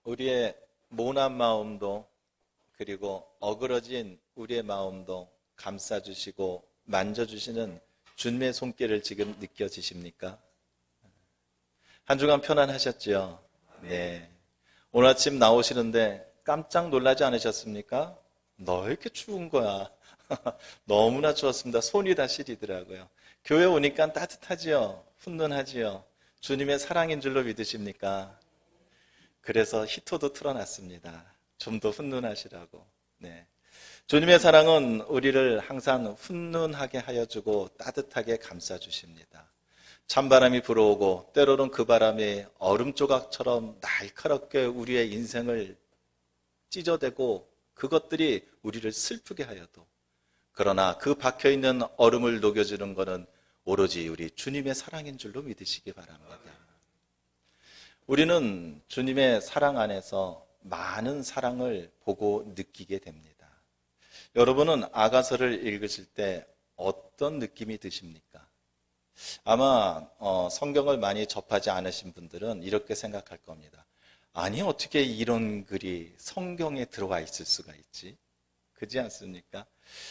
우리의 모난 마음도 그리고 어그러진 우리의 마음도 감싸주시고 만져주시는 주님의 손길을 지금 느껴지십니까? 한 주간 편안하셨죠? 네. 오늘 아침 나오시는데 깜짝 놀라지 않으셨습니까? 너 이렇게 추운 거야. 너무나 추웠습니다. 손이 다 시리더라고요. 교회 오니까 따뜻하지요? 훈훈하지요? 주님의 사랑인 줄로 믿으십니까? 그래서 히터도 틀어놨습니다. 좀 더 훈훈하시라고. 네. 주님의 사랑은 우리를 항상 훈훈하게 하여주고 따뜻하게 감싸주십니다. 찬바람이 불어오고 때로는 그 바람이 얼음 조각처럼 날카롭게 우리의 인생을 찢어대고 그것들이 우리를 슬프게 하여도, 그러나 그 박혀있는 얼음을 녹여주는 것은 오로지 우리 주님의 사랑인 줄로 믿으시기 바랍니다. 우리는 주님의 사랑 안에서 많은 사랑을 보고 느끼게 됩니다. 여러분은 아가서를 읽으실 때 어떤 느낌이 드십니까? 아마 성경을 많이 접하지 않으신 분들은 이렇게 생각할 겁니다. 아니, 어떻게 이런 글이 성경에 들어와 있을 수가 있지? 그렇지 않습니까?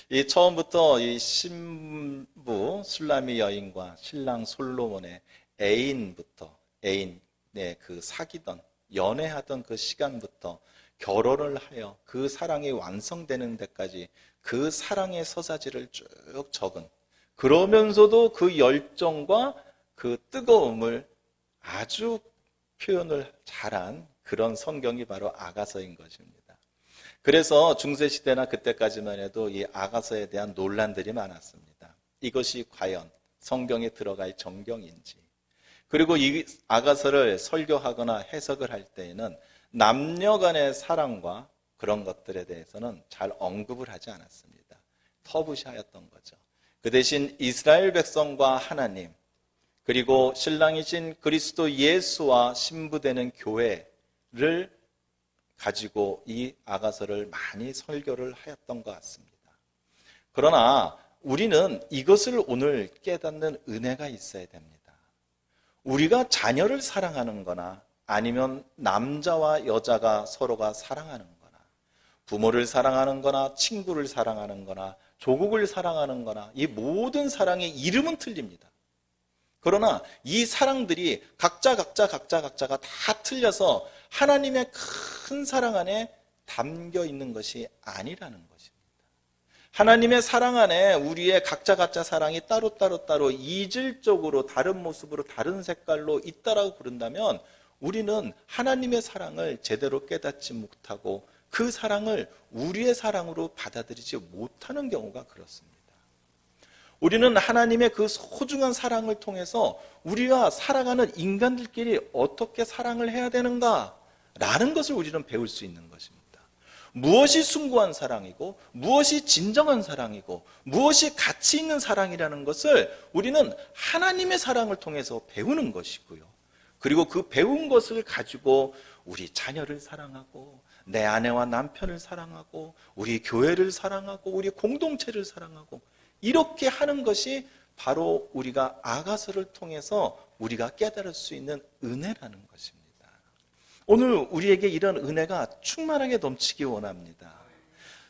이 처음부터 이 신부 술라미 여인과 신랑 솔로몬의 애인부터, 그 사귀던, 연애하던 그 시간부터 결혼을 하여 그 사랑이 완성되는 데까지 그 사랑의 서사지를 쭉 적은, 그러면서도 그 열정과 그 뜨거움을 아주 표현을 잘한 그런 성경이 바로 아가서인 것입니다. 그래서 중세시대나 그때까지만 해도 이 아가서에 대한 논란들이 많았습니다. 이것이 과연 성경에 들어갈 정경인지, 그리고 이 아가서를 설교하거나 해석을 할 때에는 남녀 간의 사랑과 그런 것들에 대해서는 잘 언급을 하지 않았습니다. 터부시하였던 거죠. 그 대신 이스라엘 백성과 하나님, 그리고 신랑이신 그리스도 예수와 신부되는 교회를 가지고 이 아가서를 많이 설교를 하였던 것 같습니다. 그러나 우리는 이것을 오늘 깨닫는 은혜가 있어야 됩니다. 우리가 자녀를 사랑하는 거나 아니면 남자와 여자가 서로가 사랑하는 거나 부모를 사랑하는 거나 친구를 사랑하는 거나 조국을 사랑하는 거나 이 모든 사랑의 이름은 틀립니다. 그러나 이 사랑들이 각자가 다 틀려서 하나님의 큰 사랑 안에 담겨 있는 것이 아니라는 것입니다. 하나님의 사랑 안에 우리의 각자 사랑이 따로 이질적으로 다른 모습으로 다른 색깔로 있다라고 그런다면 우리는 하나님의 사랑을 제대로 깨닫지 못하고 그 사랑을 우리의 사랑으로 받아들이지 못하는 경우가 그렇습니다. 우리는 하나님의 그 소중한 사랑을 통해서 우리가 살아가는 인간들끼리 어떻게 사랑을 해야 되는가라는 것을 우리는 배울 수 있는 것입니다. 무엇이 숭고한 사랑이고 무엇이 진정한 사랑이고 무엇이 가치 있는 사랑이라는 것을 우리는 하나님의 사랑을 통해서 배우는 것이고요. 그리고 그 배운 것을 가지고 우리 자녀를 사랑하고 내 아내와 남편을 사랑하고 우리 교회를 사랑하고 우리 공동체를 사랑하고 이렇게 하는 것이 바로 우리가 아가서를 통해서 우리가 깨달을 수 있는 은혜라는 것입니다. 오늘 우리에게 이런 은혜가 충만하게 넘치기 원합니다.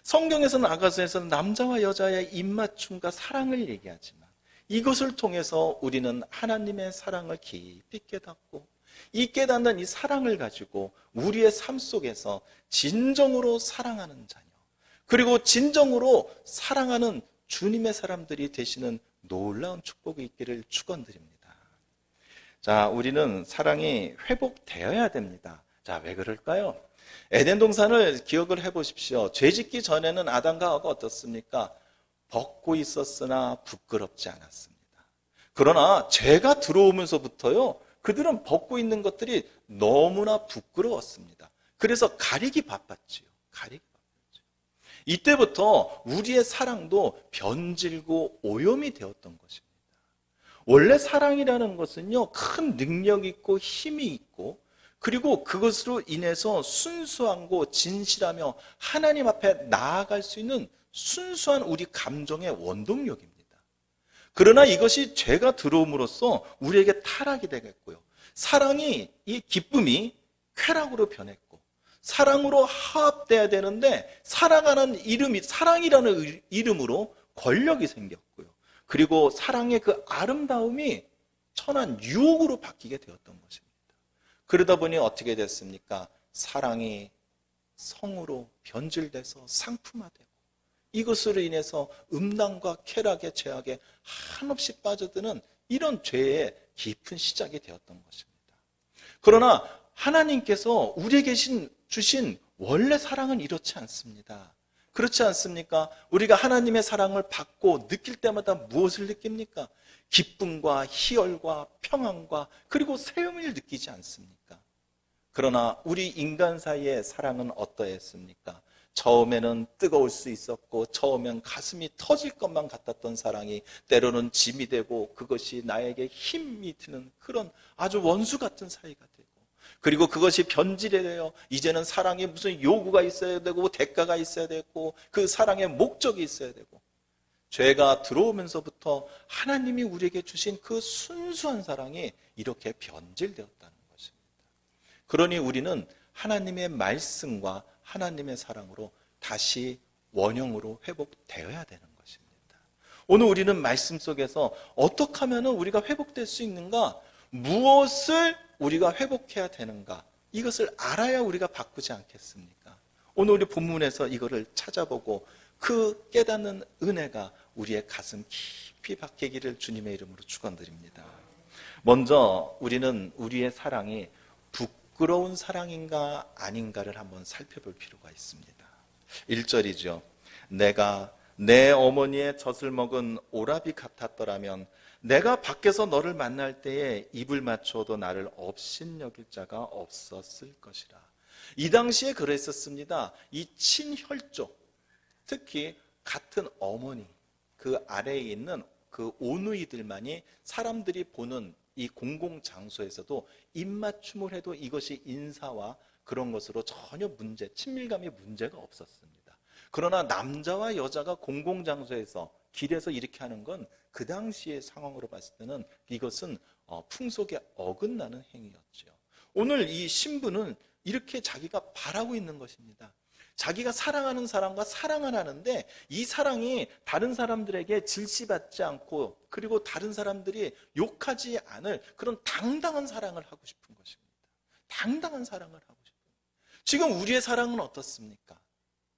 성경에서는 아가서에서는 남자와 여자의 입맞춤과 사랑을 얘기하지만 이것을 통해서 우리는 하나님의 사랑을 깊이 깨닫고 이 깨닫는 이 사랑을 가지고 우리의 삶 속에서 진정으로 사랑하는 자녀, 그리고 진정으로 사랑하는 주님의 사람들이 되시는 놀라운 축복이 있기를 축원드립니다. 자, 우리는 사랑이 회복되어야 됩니다. 자, 왜 그럴까요? 에덴 동산을 기억을 해보십시오. 죄 짓기 전에는 아담과 하와가 어떻습니까? 벗고 있었으나 부끄럽지 않았습니다. 그러나 죄가 들어오면서부터요, 그들은 벗고 있는 것들이 너무나 부끄러웠습니다. 그래서 가리기 바빴지요. 이때부터 우리의 사랑도 변질고 오염이 되었던 것입니다. 원래 사랑이라는 것은요, 큰 능력 있고 힘이 있고 그리고 그것으로 인해서 순수하고 진실하며 하나님 앞에 나아갈 수 있는 순수한 우리 감정의 원동력입니다. 그러나 이것이 죄가 들어옴으로써 우리에게 타락이 되겠고요. 사랑이, 이 기쁨이 쾌락으로 변했고 사랑으로 화합돼야 되는데 사랑하는 이름이 사랑이라는 이름으로 권력이 생겼고요. 그리고 사랑의 그 아름다움이 천한 유혹으로 바뀌게 되었던 것입니다. 그러다 보니 어떻게 됐습니까? 사랑이 성으로 변질돼서 상품화되고 이것으로 인해서 음란과 쾌락의 죄악에 한없이 빠져드는 이런 죄의 깊은 시작이 되었던 것입니다. 그러나 하나님께서 우리에게 주신 원래 사랑은 이렇지 않습니다. 그렇지 않습니까? 우리가 하나님의 사랑을 받고 느낄 때마다 무엇을 느낍니까? 기쁨과 희열과 평안과 그리고 세움을 느끼지 않습니까? 그러나 우리 인간 사이의 사랑은 어떠했습니까? 처음에는 뜨거울 수 있었고 처음엔 가슴이 터질 것만 같았던 사랑이 때로는 짐이 되고 그것이 나에게 힘이 드는 그런 아주 원수 같은 사이가 되고 그리고 그것이 변질이 되어 이제는 사랑에 무슨 요구가 있어야 되고 대가가 있어야 되고 그 사랑의 목적이 있어야 되고 죄가 들어오면서부터 하나님이 우리에게 주신 그 순수한 사랑이 이렇게 변질되었다는 것입니다. 그러니 우리는 하나님의 말씀과 하나님의 사랑으로 다시 원형으로 회복되어야 되는 것입니다. 오늘 우리는 말씀 속에서 어떻게 하면 우리가 회복될 수 있는가? 무엇을 우리가 회복해야 되는가? 이것을 알아야 우리가 바꾸지 않겠습니까? 오늘 우리 본문에서 이거를 찾아보고 그 깨닫는 은혜가 우리의 가슴 깊이 박히기를 주님의 이름으로 축원드립니다. 먼저 우리는 우리의 사랑이 부끄러운 사랑인가 아닌가를 한번 살펴볼 필요가 있습니다. 1절이죠. 내가 내 어머니의 젖을 먹은 오라비 같았더라면 내가 밖에서 너를 만날 때에 입을 맞춰도 나를 업신여길 자가 없었을 것이라. 이 당시에 그랬었습니다. 이 친혈족, 특히 같은 어머니, 그 아래에 있는 그 오누이들만이 사람들이 보는 이 공공장소에서도 입맞춤을 해도 이것이 인사와 그런 것으로 전혀 친밀감이 문제가 없었습니다. 그러나 남자와 여자가 공공장소에서 길에서 이렇게 하는 건 그 당시의 상황으로 봤을 때는 이것은 풍속에 어긋나는 행위였죠. 오늘 이 신부는 이렇게 자기가 바라고 있는 것입니다. 자기가 사랑하는 사람과 사랑을 하는데 이 사랑이 다른 사람들에게 질시받지 않고 그리고 다른 사람들이 욕하지 않을 그런 당당한 사랑을 하고 싶은 것입니다. 당당한 사랑을 하고 싶은 거예요. 지금 우리의 사랑은 어떻습니까?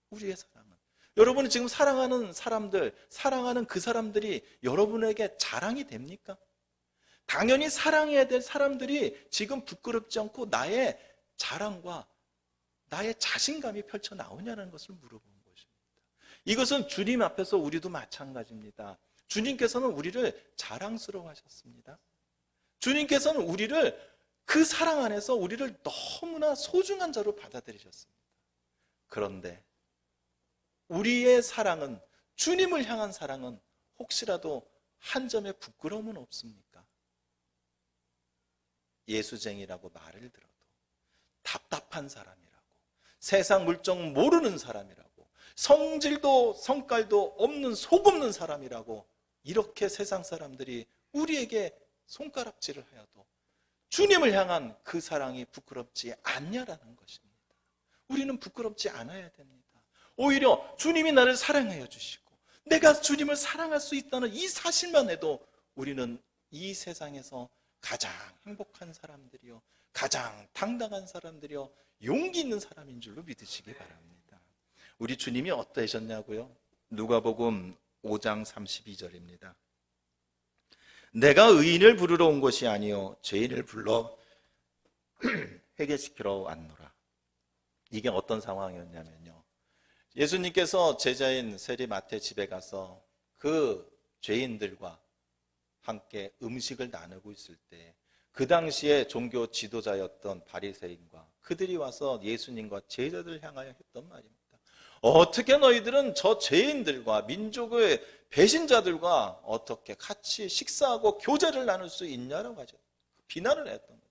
우리의 사랑은 여러분이 지금 사랑하는 사람들, 사랑하는 그 사람들이 여러분에게 자랑이 됩니까? 당연히 사랑해야 될 사람들이 지금 부끄럽지 않고 나의 자랑과 나의 자신감이 펼쳐 나오냐는 것을 물어보는 것입니다. 이것은 주님 앞에서 우리도 마찬가지입니다. 주님께서는 우리를 자랑스러워 하셨습니다. 주님께서는 우리를 그 사랑 안에서 우리를 너무나 소중한 자로 받아들이셨습니다. 그런데 우리의 사랑은, 주님을 향한 사랑은 혹시라도 한 점의 부끄러움은 없습니까? 예수쟁이라고 말을 들어도 답답한 사람이라고, 세상 물정 모르는 사람이라고, 성질도 성깔도 없는 속 없는 사람이라고 이렇게 세상 사람들이 우리에게 손가락질을 하여도 주님을 향한 그 사랑이 부끄럽지 않냐라는 것입니다. 우리는 부끄럽지 않아야 됩니다. 오히려 주님이 나를 사랑하여 주시고 내가 주님을 사랑할 수 있다는 이 사실만 해도 우리는 이 세상에서 가장 행복한 사람들이요, 가장 당당한 사람들이요, 용기 있는 사람인 줄로 믿으시기 바랍니다. 우리 주님이 어떠하셨냐고요? 누가복음 5장 32절입니다. 내가 의인을 부르러 온 것이 아니요 죄인을 불러 회개시키러 왔노라. 이게 어떤 상황이었냐면요, 예수님께서 제자인 세리마태 집에 가서 그 죄인들과 함께 음식을 나누고 있을 때 그 당시에 종교 지도자였던 바리새인과 그들이 와서 예수님과 제자들을 향하여 했던 말입니다. 어떻게 너희들은 저 죄인들과 민족의 배신자들과 어떻게 같이 식사하고 교제를 나눌 수 있냐라고 하죠. 비난을 했던 거예요.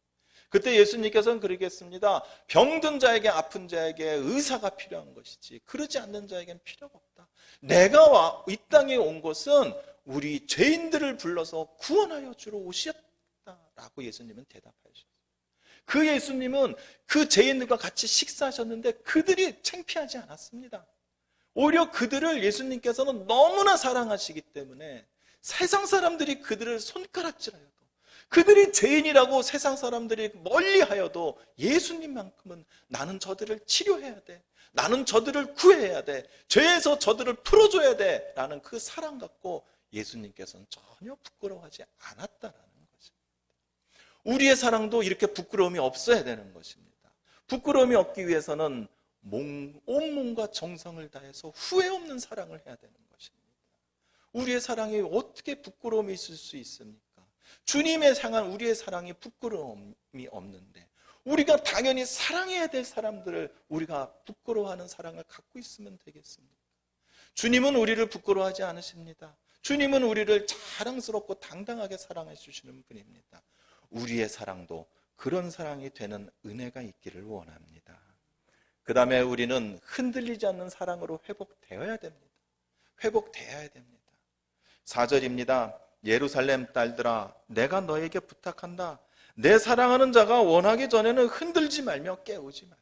그때 예수님께서는 그러겠습니다. 병든 자에게, 아픈 자에게 의사가 필요한 것이지 그러지 않는 자에게는 필요가 없다. 내가 이 땅에 온 것은 우리 죄인들을 불러서 구원하여 주러 오셨다라고 예수님은 대답하셨어요. 그 예수님은 그 죄인들과 같이 식사하셨는데 그들이 창피하지 않았습니다. 오히려 그들을 예수님께서는 너무나 사랑하시기 때문에 세상 사람들이 그들을 손가락질하여도, 그들이 죄인이라고 세상 사람들이 멀리하여도 예수님만큼은 나는 저들을 치료해야 돼, 나는 저들을 구해야 돼, 죄에서 저들을 풀어줘야 돼 라는 그 사랑 갖고 예수님께서는 전혀 부끄러워하지 않았다라는 것입니다. 우리의 사랑도 이렇게 부끄러움이 없어야 되는 것입니다. 부끄러움이 없기 위해서는 온 몸과 정성을 다해서 후회 없는 사랑을 해야 되는 것입니다. 우리의 사랑이 어떻게 부끄러움이 있을 수 있습니까? 주님의 향한 우리의 사랑이 부끄러움이 없는데, 우리가 당연히 사랑해야 될 사람들을 우리가 부끄러워하는 사랑을 갖고 있으면 되겠습니까? 주님은 우리를 부끄러워하지 않으십니다. 주님은 우리를 자랑스럽고 당당하게 사랑해 주시는 분입니다. 우리의 사랑도 그런 사랑이 되는 은혜가 있기를 원합니다. 그 다음에 우리는 흔들리지 않는 사랑으로 회복되어야 됩니다. 회복되어야 됩니다. 4절입니다. 예루살렘 딸들아, 내가 너에게 부탁한다. 내 사랑하는 자가 원하기 전에는 흔들지 말며 깨우지 말라.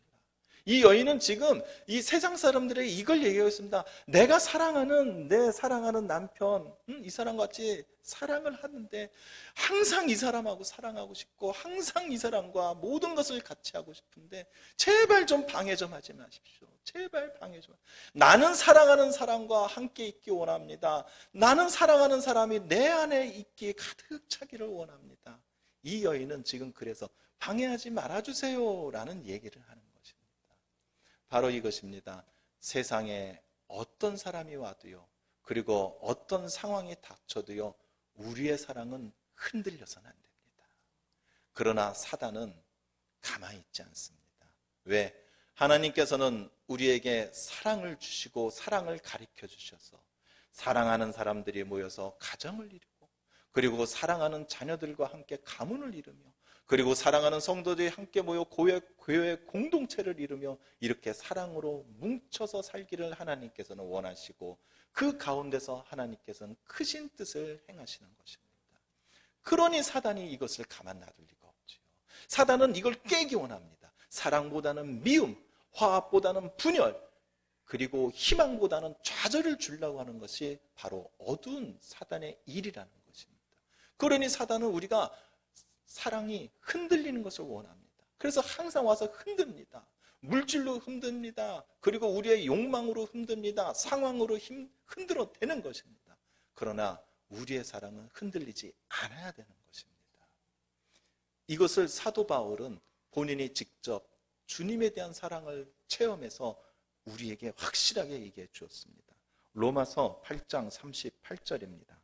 이 여인은 지금 이 세상 사람들에게 이걸 얘기하고 있습니다. 내가 사랑하는, 내 사랑하는 남편, 이 사람같이 사랑을 하는데 항상 이 사람하고 사랑하고 싶고 항상 이 사람과 모든 것을 같이 하고 싶은데 제발 좀 방해 좀 하지 마십시오. 제발 방해 좀. 나는 사랑하는 사람과 함께 있기 원합니다. 나는 사랑하는 사람이 내 안에 있기에 가득 차기를 원합니다. 이 여인은 지금 그래서 방해하지 말아주세요 라는 얘기를 하는 것입니다. 바로 이것입니다. 세상에 어떤 사람이 와도요, 그리고 어떤 상황이 닥쳐도요, 우리의 사랑은 흔들려서는 안 됩니다. 그러나 사단은 가만히 있지 않습니다. 왜? 하나님께서는 우리에게 사랑을 주시고 사랑을 가르쳐 주셔서 사랑하는 사람들이 모여서 가정을 이루고, 그리고 사랑하는 자녀들과 함께 가문을 이루며, 그리고 사랑하는 성도들이 함께 모여 교회 공동체를 이루며 이렇게 사랑으로 뭉쳐서 살기를 하나님께서는 원하시고, 그 가운데서 하나님께서는 크신 뜻을 행하시는 것입니다. 그러니 사단이 이것을 가만 놔둘 리가 없지요. 사단은 이걸 깨기 원합니다. 사랑보다는 미움, 화합보다는 분열, 그리고 희망보다는 좌절을 주려고 하는 것이 바로 어두운 사단의 일이라는 것입니다. 그러니 사단은 우리가 사랑이 흔들리는 것을 원합니다. 그래서 항상 와서 흔듭니다. 물질로 흔듭니다. 그리고 우리의 욕망으로 흔듭니다. 상황으로 흔들어 대는 것입니다. 그러나 우리의 사랑은 흔들리지 않아야 되는 것입니다. 이것을 사도 바울은 본인이 직접 주님에 대한 사랑을 체험해서 우리에게 확실하게 얘기해 주었습니다. 로마서 8장 38절입니다.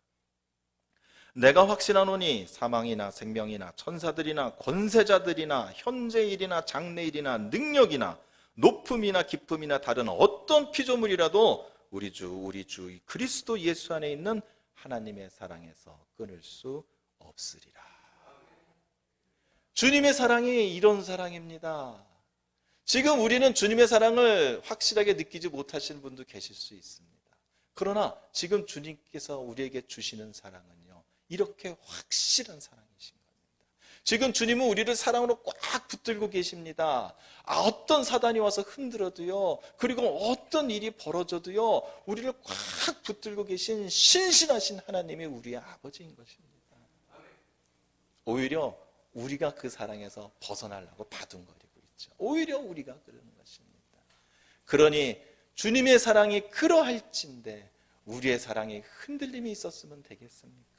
내가 확신하노니 사망이나 생명이나 천사들이나 권세자들이나 현재일이나 장래일이나 능력이나 높음이나 깊음이나 다른 어떤 피조물이라도 우리 주 그리스도 예수 안에 있는 하나님의 사랑에서 끊을 수 없으리라. 주님의 사랑이 이런 사랑입니다. 지금 우리는 주님의 사랑을 확실하게 느끼지 못하시는 분도 계실 수 있습니다. 그러나 지금 주님께서 우리에게 주시는 사랑은요, 이렇게 확실한 사랑이신 겁니다. 지금 주님은 우리를 사랑으로 꽉 붙들고 계십니다. 어떤 사단이 와서 흔들어도요, 그리고 어떤 일이 벌어져도요, 우리를 꽉 붙들고 계신 신실하신 하나님이 우리의 아버지인 것입니다. 오히려 우리가 그 사랑에서 벗어나려고 바둥거리고 있죠. 오히려 우리가 그러는 것입니다. 그러니 주님의 사랑이 그러할진데 우리의 사랑에 흔들림이 있었으면 되겠습니까?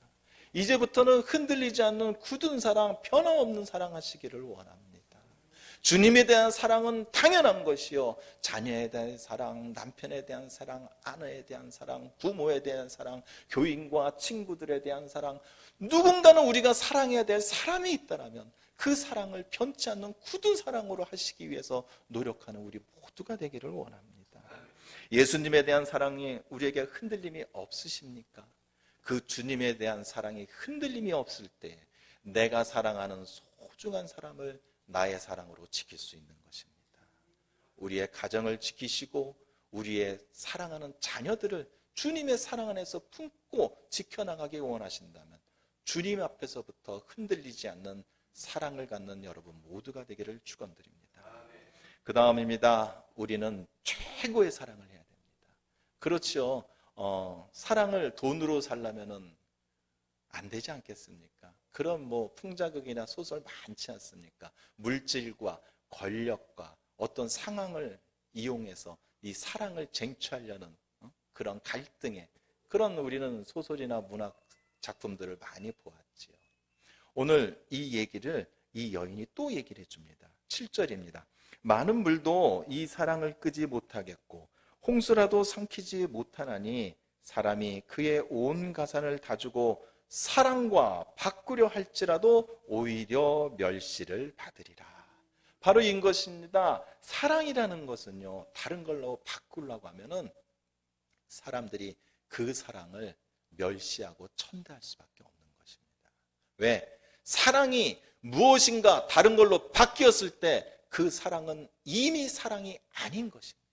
이제부터는 흔들리지 않는 굳은 사랑, 변함없는 사랑 하시기를 원합니다. 주님에 대한 사랑은 당연한 것이요, 자녀에 대한 사랑, 남편에 대한 사랑, 아내에 대한 사랑, 부모에 대한 사랑, 교인과 친구들에 대한 사랑, 누군가는 우리가 사랑해야 될 사람이 있다면 그 사랑을 변치 않는 굳은 사랑으로 하시기 위해서 노력하는 우리 모두가 되기를 원합니다. 예수님에 대한 사랑이 우리에게 흔들림이 없으십니까? 그 주님에 대한 사랑이 흔들림이 없을 때 내가 사랑하는 소중한 사람을 나의 사랑으로 지킬 수 있는 것입니다. 우리의 가정을 지키시고 우리의 사랑하는 자녀들을 주님의 사랑 안에서 품고 지켜나가기 원하신다면 주님 앞에서부터 흔들리지 않는 사랑을 갖는 여러분 모두가 되기를 축원드립니다. 그 다음입니다. 우리는 최고의 사랑을 해야 됩니다. 그렇죠. 사랑을 돈으로 살려면은 안 되지 않겠습니까? 그런 풍자극이나 소설 많지 않습니까? 물질과 권력과 어떤 상황을 이용해서 이 사랑을 쟁취하려는 그런 갈등에 그런 우리는 소설이나 문학 작품들을 많이 보았지요. 오늘 이 여인이 또 얘기를 해줍니다. 7절입니다. 많은 물도 이 사랑을 끄지 못하겠고 홍수라도 삼키지 못하나니 사람이 그의 온 가산을 다 주고 사랑과 바꾸려 할지라도 오히려 멸시를 받으리라. 바로 이것입니다. 사랑이라는 것은요, 다른 걸로 바꾸려고 하면은 사람들이 그 사랑을 멸시하고 천대할 수밖에 없는 것입니다. 왜? 사랑이 무엇인가 다른 걸로 바뀌었을 때 그 사랑은 이미 사랑이 아닌 것입니다.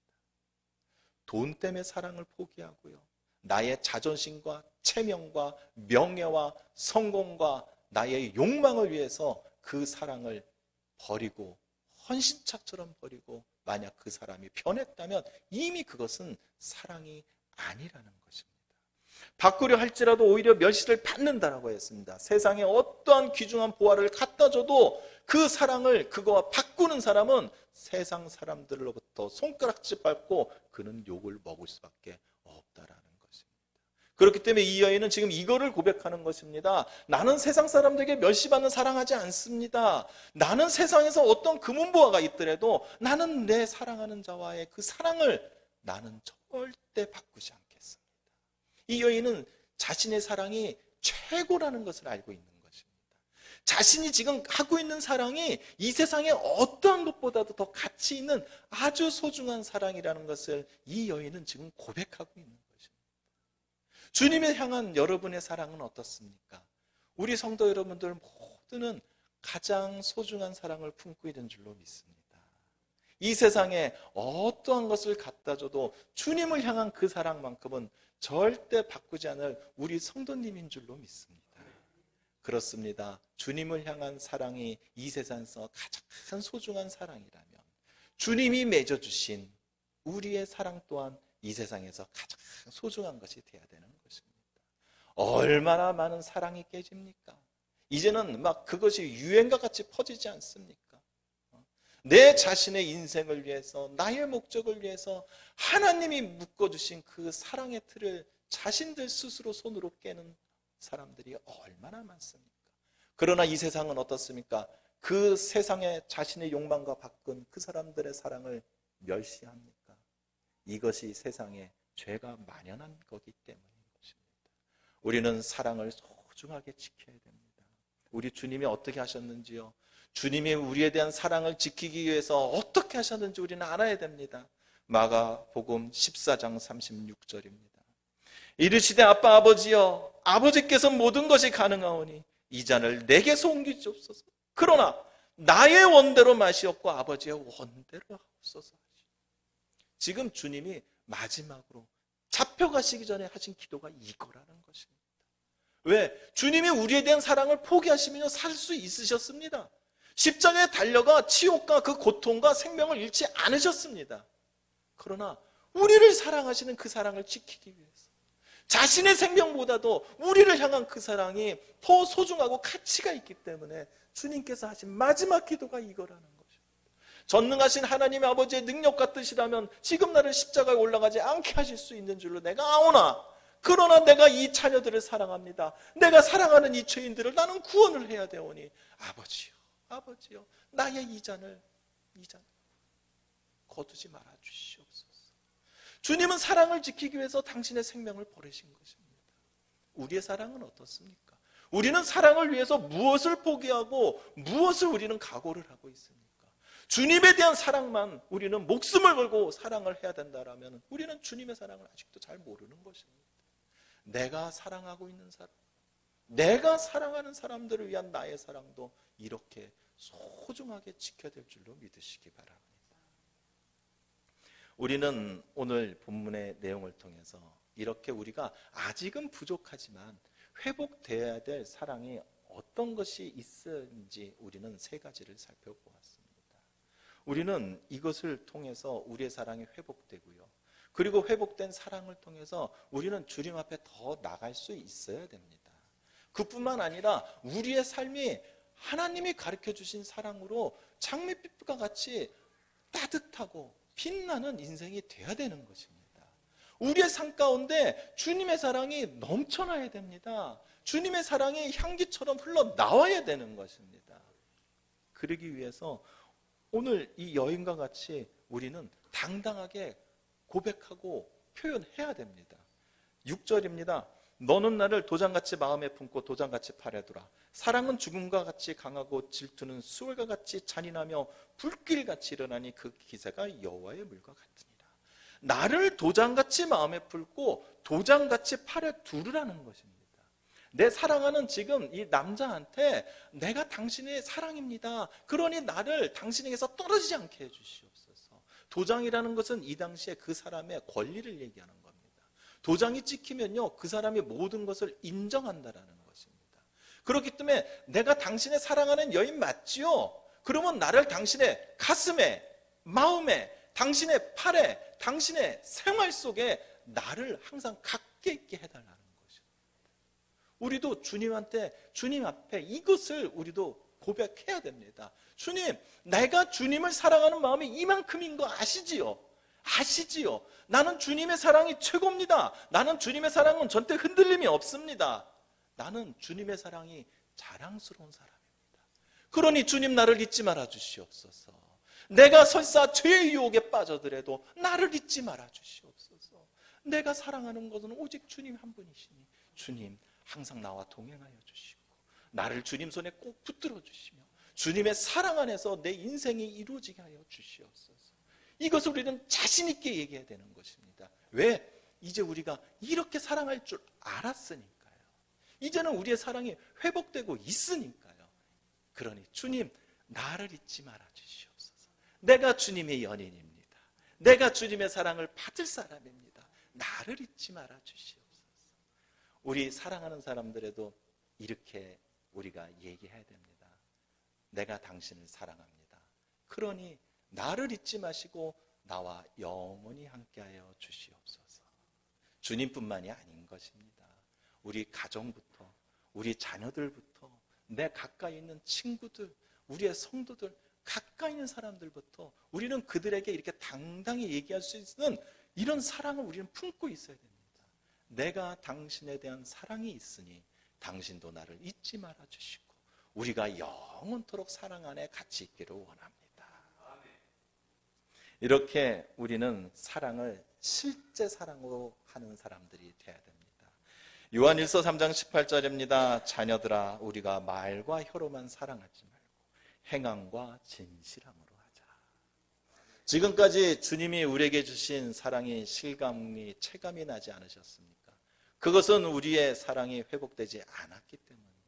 돈 때문에 사랑을 포기하고요, 나의 자존심과 체면과 명예와 성공과 나의 욕망을 위해서 그 사랑을 버리고 헌신짝처럼 버리고 만약 그 사람이 변했다면 이미 그것은 사랑이 아니라는 것입니다. 바꾸려 할지라도 오히려 멸시를 받는다라고 했습니다. 세상에 어떠한 귀중한 보화를 갖다 줘도 그 사랑을 그거와 바꾸는 사람은 세상 사람들로부터 손가락질 밟고 그는 욕을 먹을 수밖에 없다라는 것입니다. 그렇기 때문에 이 여인은 지금 이거를 고백하는 것입니다. 나는 세상 사람들에게 멸시받는 사랑하지 않습니다. 나는 세상에서 어떤 금은보화가 있더라도 나는 내 사랑하는 자와의 그 사랑을 나는 절대 바꾸지 않겠습니다. 이 여인은 자신의 사랑이 최고라는 것을 알고 있는 것입니다. 자신이 지금 하고 있는 사랑이 이 세상의 어떠한 것보다도 더 가치 있는 아주 소중한 사랑이라는 것을 이 여인은 지금 고백하고 있는 것입니다. 주님을 향한 여러분의 사랑은 어떻습니까? 우리 성도 여러분들 모두는 가장 소중한 사랑을 품고 있는 줄로 믿습니다. 이 세상에 어떠한 것을 갖다 줘도 주님을 향한 그 사랑만큼은 절대 바꾸지 않을 우리 성도님인 줄로 믿습니다. 그렇습니다. 주님을 향한 사랑이 이 세상에서 가장 소중한 사랑이라면 주님이 맺어주신 우리의 사랑 또한 이 세상에서 가장 소중한 것이 되어야 되는 것입니다. 얼마나 많은 사랑이 깨집니까? 이제는 막 그것이 유행과 같이 퍼지지 않습니까? 내 자신의 인생을 위해서, 나의 목적을 위해서 하나님이 묶어주신 그 사랑의 틀을 자신들 스스로 손으로 깨는 사람들이 얼마나 많습니까? 그러나 이 세상은 어떻습니까? 그 세상에 자신의 욕망과 바꾼 그 사람들의 사랑을 멸시합니까? 이것이 세상에 죄가 만연한 거기 때문인 것입니다. 우리는 사랑을 소중하게 지켜야 됩니다. 우리 주님이 어떻게 하셨는지요? 주님이 우리에 대한 사랑을 지키기 위해서 어떻게 하셨는지 우리는 알아야 됩니다. 마가복음 14장 36절입니다. 이르시되 아빠 아버지여, 아버지께서 모든 것이 가능하오니 이 잔을 내게서 옮기시옵소서. 그러나 나의 원대로 마시옵고 아버지의 원대로 하옵소서. 지금 주님이 마지막으로 잡혀가시기 전에 하신 기도가 이거라는 것입니다. 왜? 주님이 우리에 대한 사랑을 포기하시면 살 수 있으셨습니다. 십자가에 달려가 치욕과 그 고통과 생명을 잃지 않으셨습니다. 그러나 우리를 사랑하시는 그 사랑을 지키기 위해서 자신의 생명보다도 우리를 향한 그 사랑이 더 소중하고 가치가 있기 때문에 주님께서 하신 마지막 기도가 이거라는 것입니다. 전능하신 하나님의 아버지의 능력과 뜻이라면 지금 나를 십자가에 올라가지 않게 하실 수 있는 줄로 내가 아오나, 그러나 내가 이 자녀들을 사랑합니다. 내가 사랑하는 이 죄인들을 나는 구원을 해야 되오니 아버지요, 아버지요, 나의 이 잔 거두지 말아 주시옵소서. 주님은 사랑을 지키기 위해서 당신의 생명을 버리신 것입니다. 우리의 사랑은 어떻습니까? 우리는 사랑을 위해서 무엇을 포기하고 무엇을 우리는 각오를 하고 있습니까? 주님에 대한 사랑만 우리는 목숨을 걸고 사랑을 해야 된다면 우리는 주님의 사랑을 아직도 잘 모르는 것입니다. 내가 사랑하고 있는 사람, 내가 사랑하는 사람들을 위한 나의 사랑도 이렇게 소중하게 지켜야 될 줄로 믿으시기 바랍니다. 우리는 오늘 본문의 내용을 통해서 이렇게 우리가 아직은 부족하지만 회복되어야 될 사랑이 어떤 것이 있었는지 우리는 세 가지를 살펴보았습니다. 우리는 이것을 통해서 우리의 사랑이 회복되고요. 그리고 회복된 사랑을 통해서 우리는 주님 앞에 더 나갈 수 있어야 됩니다. 그뿐만 아니라 우리의 삶이 하나님이 가르쳐 주신 사랑으로 장밋빛과 같이 따뜻하고 빛나는 인생이 되어야 되는 것입니다. 우리의 삶 가운데 주님의 사랑이 넘쳐나야 됩니다. 주님의 사랑이 향기처럼 흘러나와야 되는 것입니다. 그러기 위해서 오늘 이 여인과 같이 우리는 당당하게 고백하고 표현해야 됩니다. 6절입니다. 너는 나를 도장같이 마음에 품고 도장같이 팔에 두라. 사랑은 죽음과 같이 강하고 질투는 수월과 같이 잔인하며 불길같이 일어나니 그 기세가 여호와의 물과 같으니라. 나를 도장같이 마음에 품고 도장같이 팔에 두르라는 것입니다. 내 사랑하는 지금 이 남자한테 내가 당신의 사랑입니다. 그러니 나를 당신에게서 떨어지지 않게 해주시옵소서. 도장이라는 것은 이 당시에 그 사람의 권리를 얘기하는 겁니다. 도장이 찍히면요, 그 사람이 모든 것을 인정한다라는 것입니다. 그렇기 때문에 내가 당신의 사랑하는 여인 맞지요? 그러면 나를 당신의 가슴에, 마음에, 당신의 팔에, 당신의 생활 속에 나를 항상 갖게 있게 해달라는 것입니다. 우리도 주님한테, 주님 앞에 이것을 우리도 고백해야 됩니다. 주님, 내가 주님을 사랑하는 마음이 이만큼인 거 아시지요? 아시지요? 나는 주님의 사랑이 최고입니다. 나는 주님의 사랑은 절대 흔들림이 없습니다. 나는 주님의 사랑이 자랑스러운 사람입니다. 그러니 주님 나를 잊지 말아 주시옵소서. 내가 설사 죄의 유혹에 빠져들어도 나를 잊지 말아 주시옵소서. 내가 사랑하는 것은 오직 주님 한 분이시니 주님 항상 나와 동행하여 주시고 나를 주님 손에 꼭 붙들어 주시며 주님의 사랑 안에서 내 인생이 이루어지게 하여 주시옵소서. 이것을 우리는 자신 있게 얘기해야 되는 것입니다. 왜? 이제 우리가 이렇게 사랑할 줄 알았으니까요. 이제는 우리의 사랑이 회복되고 있으니까요. 그러니 주님 나를 잊지 말아 주시옵소서. 내가 주님의 연인입니다. 내가 주님의 사랑을 받을 사람입니다. 나를 잊지 말아 주시옵소서. 우리 사랑하는 사람들에도 이렇게 우리가 얘기해야 됩니다. 내가 당신을 사랑합니다. 그러니 나를 잊지 마시고 나와 영원히 함께하여 주시옵소서. 주님뿐만이 아닌 것입니다. 우리 가정부터, 우리 자녀들부터, 내 가까이 있는 친구들, 우리의 성도들, 가까이 있는 사람들부터 우리는 그들에게 이렇게 당당히 얘기할 수 있는 이런 사랑을 우리는 품고 있어야 됩니다. 내가 당신에 대한 사랑이 있으니 당신도 나를 잊지 말아 주시고 우리가 영원토록 사랑 안에 같이 있기를 원합니다. 이렇게 우리는 사랑을 실제 사랑으로 하는 사람들이 되어야 됩니다. 요한일서 3장 18절입니다. 자녀들아 우리가 말과 혀로만 사랑하지 말고 행함과 진실함으로 하자. 지금까지 주님이 우리에게 주신 사랑이 실감이 체감이 나지 않으셨습니까? 그것은 우리의 사랑이 회복되지 않았기 때문입니다.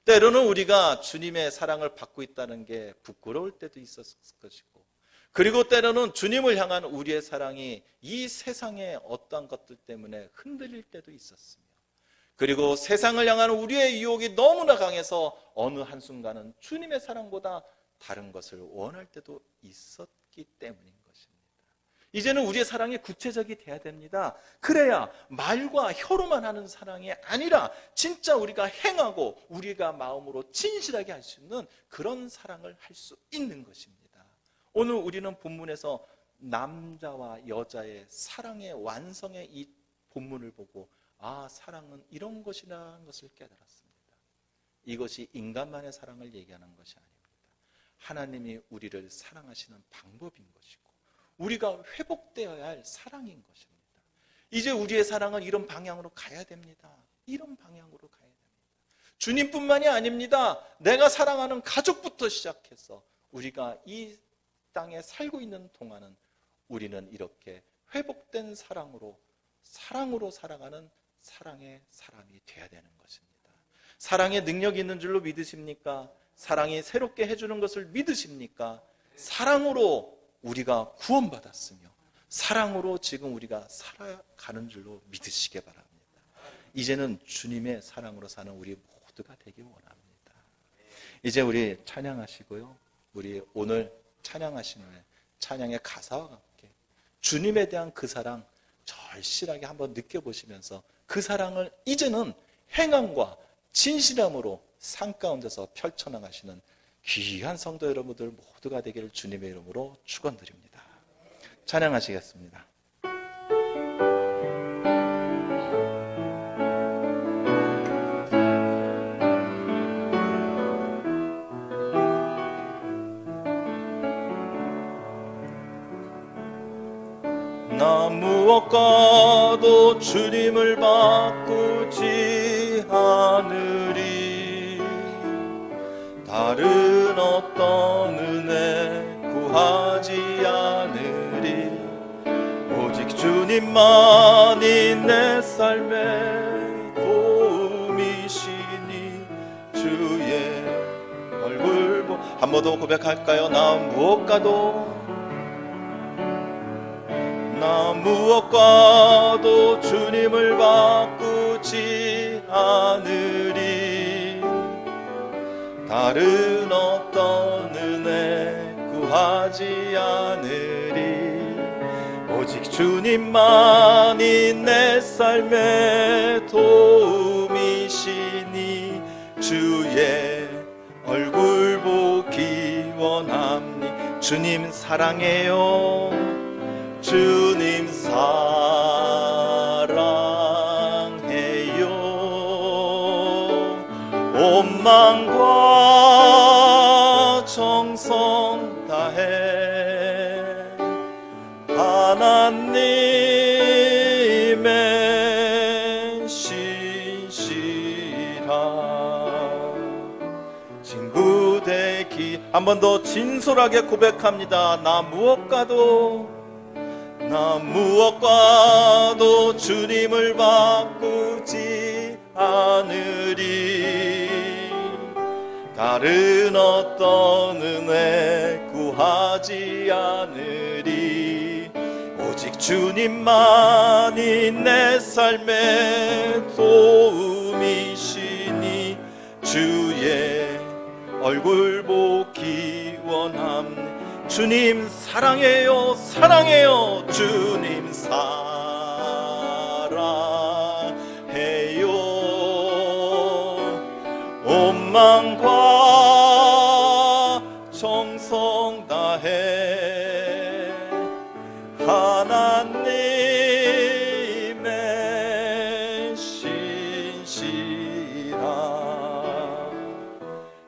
때로는 우리가 주님의 사랑을 받고 있다는 게 부끄러울 때도 있었을 것이고 그리고 때로는 주님을 향한 우리의 사랑이 이 세상의 어떠한 것들 때문에 흔들릴 때도 있었으며 그리고 세상을 향한 우리의 유혹이 너무나 강해서 어느 한순간은 주님의 사랑보다 다른 것을 원할 때도 있었기 때문인 것입니다. 이제는 우리의 사랑이 구체적이 돼야 됩니다. 그래야 말과 혀로만 하는 사랑이 아니라 진짜 우리가 행하고 우리가 마음으로 진실하게 할 수 있는 그런 사랑을 할 수 있는 것입니다. 오늘 우리는 본문에서 남자와 여자의 사랑의 완성의 이 본문을 보고 아, 사랑은 이런 것이라는 것을 깨달았습니다. 이것이 인간만의 사랑을 얘기하는 것이 아닙니다. 하나님이 우리를 사랑하시는 방법인 것이고 우리가 회복되어야 할 사랑인 것입니다. 이제 우리의 사랑은 이런 방향으로 가야 됩니다. 이런 방향으로 가야 됩니다. 주님뿐만이 아닙니다. 내가 사랑하는 가족부터 시작해서 우리가 이 땅에 살고 있는 동안은 우리는 이렇게 회복된 사랑으로 살아가는 사랑의 사람이 되어야 되는 것입니다. 사랑의 능력이 있는 줄로 믿으십니까? 사랑이 새롭게 해주는 것을 믿으십니까? 사랑으로 우리가 구원받았으며 사랑으로 지금 우리가 살아가는 줄로 믿으시기 바랍니다. 이제는 주님의 사랑으로 사는 우리 모두가 되길 원합니다. 이제 우리 찬양하시고요. 우리 오늘 찬양하신 후에 찬양의 가사와 함께 주님에 대한 그 사랑 절실하게 한번 느껴보시면서 그 사랑을 이제는 행함과 진실함으로 삶 가운데서 펼쳐나가시는 귀한 성도 여러분들 모두가 되기를 주님의 이름으로 축원드립니다. 찬양하시겠습니다. 나 무엇과도 주님을 바꾸지 않으리. 다른 어떤 은혜 구하지 않으리. 오직 주님만이 내 삶의 도움이시니 주의 얼굴 한 번 더 고백할까요? 나 무엇과도 주님을 바꾸지 않으리. 다른 어떤 은혜 구하지 않으리. 오직 주님만이 내 삶의 도움이시니 주의 얼굴 보기 원합니. 주님 사랑해요. 주님 사랑해요. 온 마음과 정성 다해 하나님의 신실한 친구 되기. 한 번 더 진솔하게 고백합니다. 나 무엇과도 주님을 바꾸지 않으리. 다른 어떤 은혜 구하지 않으리. 오직 주님만이 내 삶의 도움이시니 주의 얼굴 보기 원합니다. 주님 사랑해요. 주님 사랑해요. 온 마음과 정성 다해 하나님의 신실한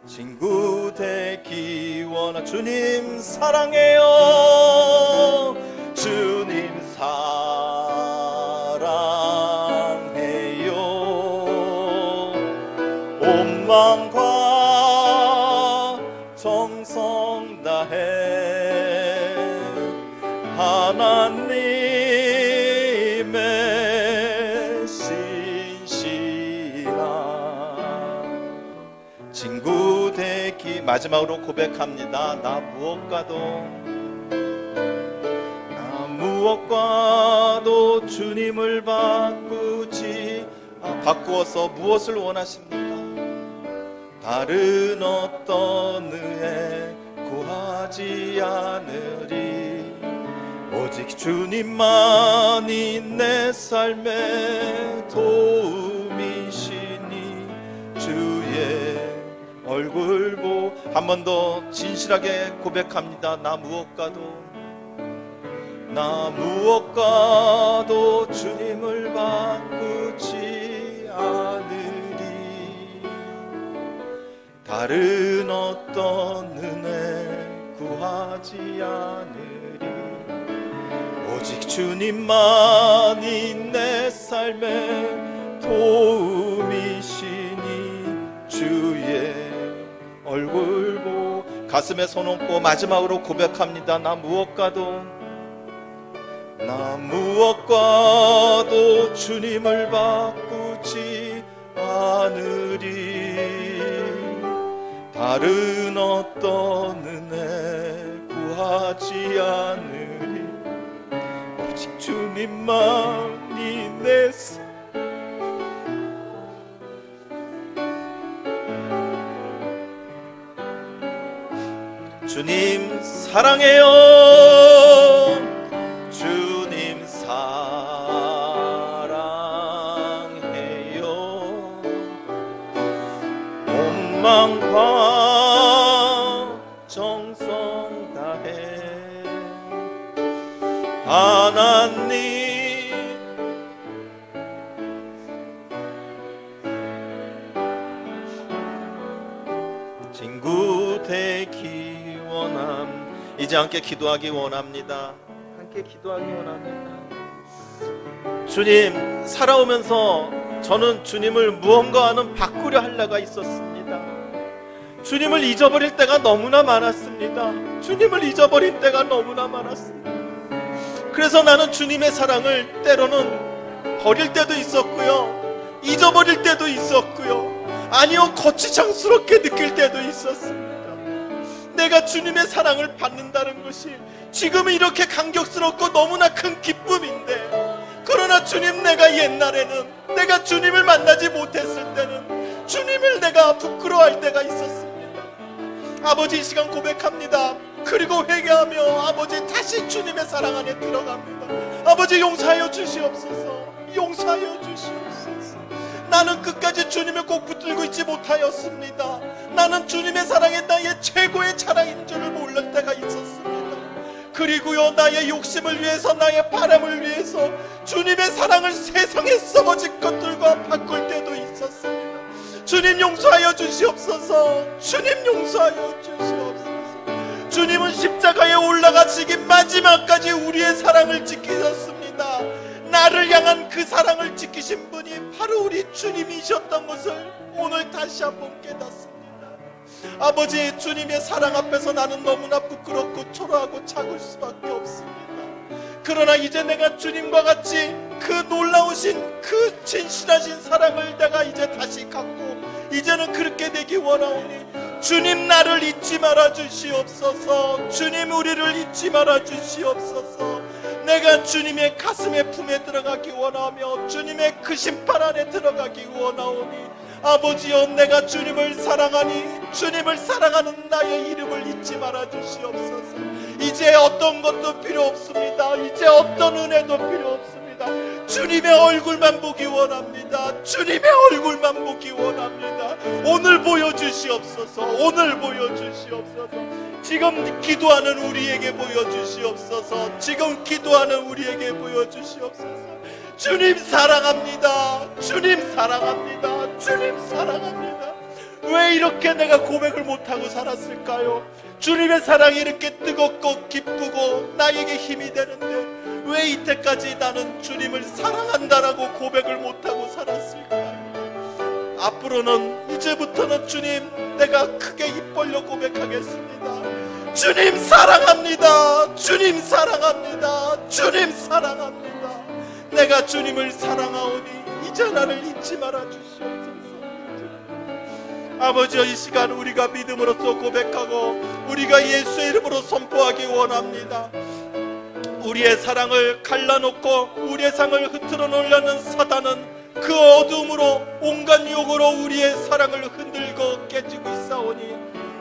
친구 되기 원하. 주님 사랑해요. 주님 사랑해요. 온 마음과 정성 다해 하나님의 신실한 친구 되기. 마지막으로 고백합니다. 나 무엇과도 주님을 바꾸어서 무엇을 원하십니까? 다른 어떤 은혜 구하지 않으리. 오직 주님만이 내 삶의 도움이시니 주의 얼굴 보. 한 번 더 진실하게 고백합니다. 나 무엇과도 주님을 바꾸지 않으리. 다른 어떤 은혜 구하지 않으리. 오직 주님만이 내 삶의 도움이시니 주의 얼굴 보. 가슴에 손 얹고 마지막으로 고백합니다. 나 무엇과도 주님을 바꾸지 않으리. 다른 어떤 은혜 구하지 않으리. 오직 주님만이 내 삶. 주님 사랑해요. 주님 사랑해요. 온 마음과 정성 다해 하나님 친구 되기 원함. 이제 함께 기도하기 원합니다. 함께 기도하기 원합니다. 주님, 살아오면서 저는 주님을 무언가와는 바꾸려 할 때가 있었습니다. 주님을 잊어버릴 때가 너무나 많았습니다. 주님을 잊어버린 때가 너무나 많았습니다. 그래서 나는 주님의 사랑을 때로는 버릴 때도 있었고요, 잊어버릴 때도 있었고요, 아니요 거치장스럽게 느낄 때도 있었습니다. 내가 주님의 사랑을 받는다는 것이 지금은 이렇게 감격스럽고 너무나 큰 기쁨인데, 그러나 주님, 내가 옛날에는 내가 주님을 만나지 못했을 때는 주님을 내가 부끄러워할 때가 있었습니다. 아버지, 이 시간 고백합니다. 그리고 회개하며 아버지 다시 주님의 사랑 안에 들어갑니다. 아버지, 용서하여 주시옵소서. 용서하여 주시옵소서. 나는 끝까지 주님을 꼭 붙들고 있지 못하였습니다. 나는 주님의 사랑이 나의 최고의 자랑인 줄을 모를 때가 있었습니다. 그리고요, 나의 욕심을 위해서, 나의 바람을 위해서 주님의 사랑을 세상에 썩어진 것들과 바꿀 때도 있었습니다. 주님, 용서하여 주시옵소서. 주님, 용서하여 주시옵소서. 주님은 십자가에 올라가시기 마지막까지 우리의 사랑을 지키셨습니다. 나를 향한 그 사랑을 지키신 분이 바로 우리 주님이셨던 것을 오늘 다시 한번 깨닫습니다. 아버지, 주님의 사랑 앞에서 나는 너무나 부끄럽고 초라하고 작을 수밖에 없습니다. 그러나 이제 내가 주님과 같이 그 놀라우신 그 진실하신 사랑을 내가 이제 다시 갖고 이제는 그렇게 되기 원하오니, 주님, 나를 잊지 말아 주시옵소서. 주님, 우리를 잊지 말아 주시옵소서. 내가 주님의 가슴의 품에 들어가기 원하며 주님의 그 신발 안에 들어가기 원하오니, 아버지여, 내가 주님을 사랑하니 주님을 사랑하는 나의 이름을 잊지 말아 주시옵소서. 이제 어떤 것도 필요 없습니다. 이제 어떤 은혜도 필요 없습니다. 주님의 얼굴만 보기 원합니다. 주님의 얼굴만 보기 원합니다. 오늘 보여주시옵소서. 오늘 보여주시옵소서. 지금 기도하는 우리에게 보여주시옵소서. 지금 기도하는 우리에게 보여주시옵소서. 주님 사랑합니다. 주님 사랑합니다. 주님 사랑합니다. 왜 이렇게 내가 고백을 못하고 살았을까요? 주님의 사랑이 이렇게 뜨겁고 기쁘고 나에게 힘이 되는데 왜 이때까지 나는 주님을 사랑한다라고 고백을 못하고 살았을까요? 앞으로는, 이제부터는 주님, 내가 크게 입 벌려 고백하겠습니다. 주님 사랑합니다. 주님 사랑합니다. 주님 사랑합니다. 내가 주님을 사랑하오니 이제 나를 잊지 말아 주시옵소서. 아버지여, 이 시간 우리가 믿음으로써 고백하고 우리가 예수의 이름으로 선포하기 원합니다. 우리의 사랑을 갈라놓고 우리의 상을 흐트러 놓으려는 사단은 그 어둠으로 온갖 욕으로 우리의 사랑을 흔들고 깨지고 있사오니,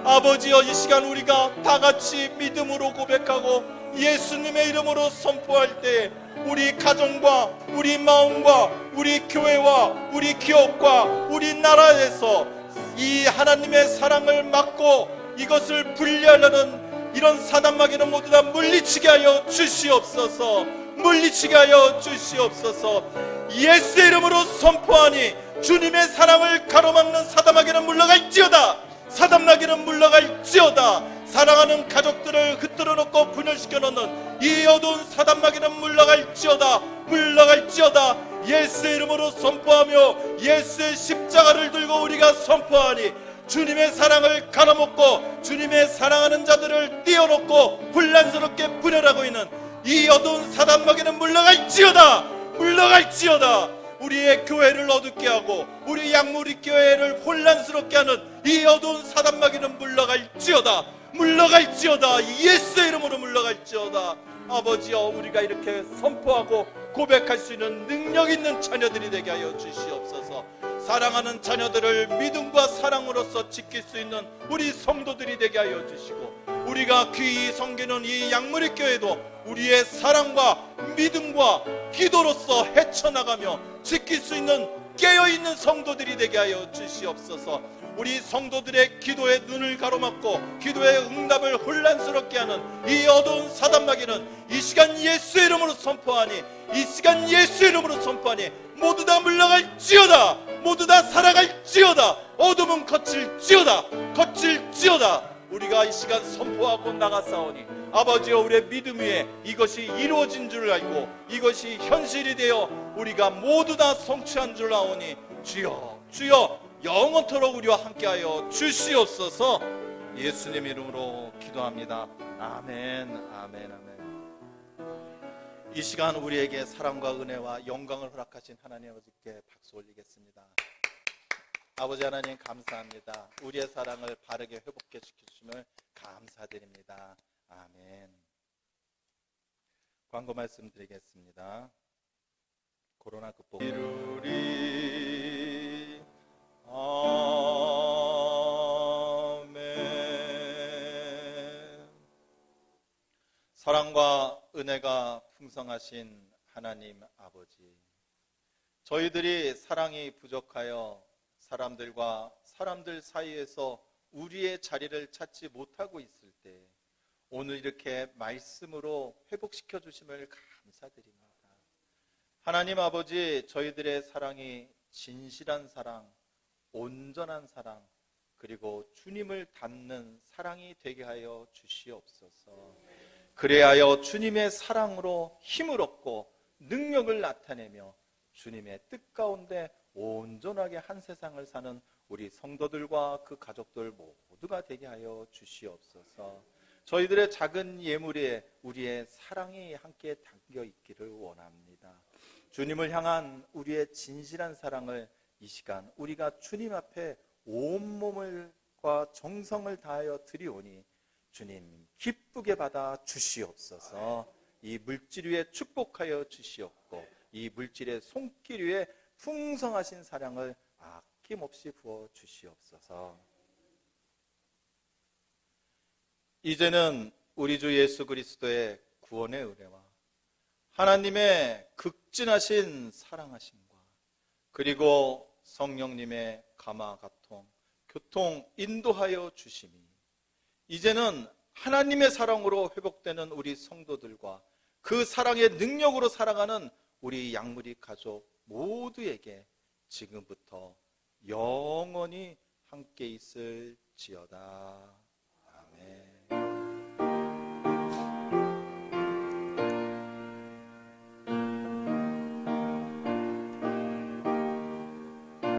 아버지여, 이 시간 우리가 다같이 믿음으로 고백하고 예수님의 이름으로 선포할 때 우리 가정과 우리 마음과 우리 교회와 우리 기업과 우리 나라에서 이 하나님의 사랑을 막고 이것을 분리하려는 이런 사단마귀는 모두 다 물리치게 하여 주시옵소서. 물리치게 하여 주시옵소서. 예수의 이름으로 선포하니 주님의 사랑을 가로막는 사단마귀는 물러갈지어다. 사단마귀는 물러갈지어다. 사랑하는 가족들을 흔들어 놓고 분열시켜 놓는 이 어두운 사단마귀는 물러갈지어다. 물러갈지어다. 예수의 이름으로 선포하며 예수의 십자가를 들고 우리가 선포하니 주님의 사랑을 가로막고 주님의 사랑하는 자들을 띄워놓고 혼란스럽게 분열하고 있는 이 어두운 사단마귀는 물러갈지어다. 물러갈지어다. 우리의 교회를 어둡게 하고 우리 양무리 교회를 혼란스럽게 하는 이 어두운 사단마귀는 물러갈지어다. 물러갈지어다. 예수의 이름으로 물러갈지어다. 아버지여, 우리가 이렇게 선포하고 고백할 수 있는 능력 있는 자녀들이 되게 하여 주시옵소서. 사랑하는 자녀들을 믿음과 사랑으로서 지킬 수 있는 우리 성도들이 되게 하여 주시고, 우리가 귀히 섬기는 이 양무리 교회도 우리의 사랑과 믿음과 기도로서 헤쳐나가며 지킬 수 있는 깨어있는 성도들이 되게 하여 주시옵소서. 우리 성도들의 기도에 눈을 가로막고 기도의 응답을 혼란스럽게 하는 이 어두운 사단마귀는 이 시간 예수 이름으로 선포하니, 이 시간 예수 이름으로 선포하니 모두 다 물러갈지어다. 모두 다 살아갈지어다. 어둠은 거칠지어다. 거칠지어다. 우리가 이 시간 선포하고 나가사오니 아버지여, 우리의 믿음 위에 이것이 이루어진 줄 알고 이것이 현실이 되어 우리가 모두 다 성취한 줄 아오니 주여 주여 영원토록 우리와 함께하여 주시옵소서. 예수님 이름으로 기도합니다. 아멘, 아멘, 아멘. 이 시간 우리에게 사랑과 은혜와 영광을 허락하신 하나님 아버지께 박수 올리겠습니다. 아버지 하나님 감사합니다. 우리의 사랑을 바르게 회복해 주심을 감사드립니다. 아멘. 광고 말씀드리겠습니다. 코로나 극복 이루리. 아멘. 사랑과 은혜가 풍성하신 하나님 아버지, 저희들이 사랑이 부족하여 사람들과 사람들 사이에서 우리의 자리를 찾지 못하고 있을 때 오늘 이렇게 말씀으로 회복시켜 주심을 감사드립니다. 하나님 아버지, 저희들의 사랑이 진실한 사랑, 온전한 사랑, 그리고 주님을 닮는 사랑이 되게 하여 주시옵소서. 그래하여 주님의 사랑으로 힘을 얻고 능력을 나타내며 주님의 뜻 가운데 온전하게 한 세상을 사는 우리 성도들과 그 가족들 모두가 되게 하여 주시옵소서. 저희들의 작은 예물에 우리의 사랑이 함께 담겨 있기를 원합니다. 주님을 향한 우리의 진실한 사랑을 이 시간 우리가 주님 앞에 온몸과 정성을 다하여 드리오니 주님 기쁘게 받아 주시옵소서. 이 물질 위에 축복하여 주시옵고 이 물질의 손길 위에 풍성하신 사랑을 아낌없이 부어 주시옵소서. 이제는 우리 주 예수 그리스도의 구원의 은혜와 하나님의 극진하신 사랑하심과 그리고 성령님의 감화 가통, 교통 인도하여 주심이 이제는 하나님의 사랑으로 회복되는 우리 성도들과 그 사랑의 능력으로 살아가는 우리 양무리 가족 모두에게 지금부터 영원히 함께 있을지어다.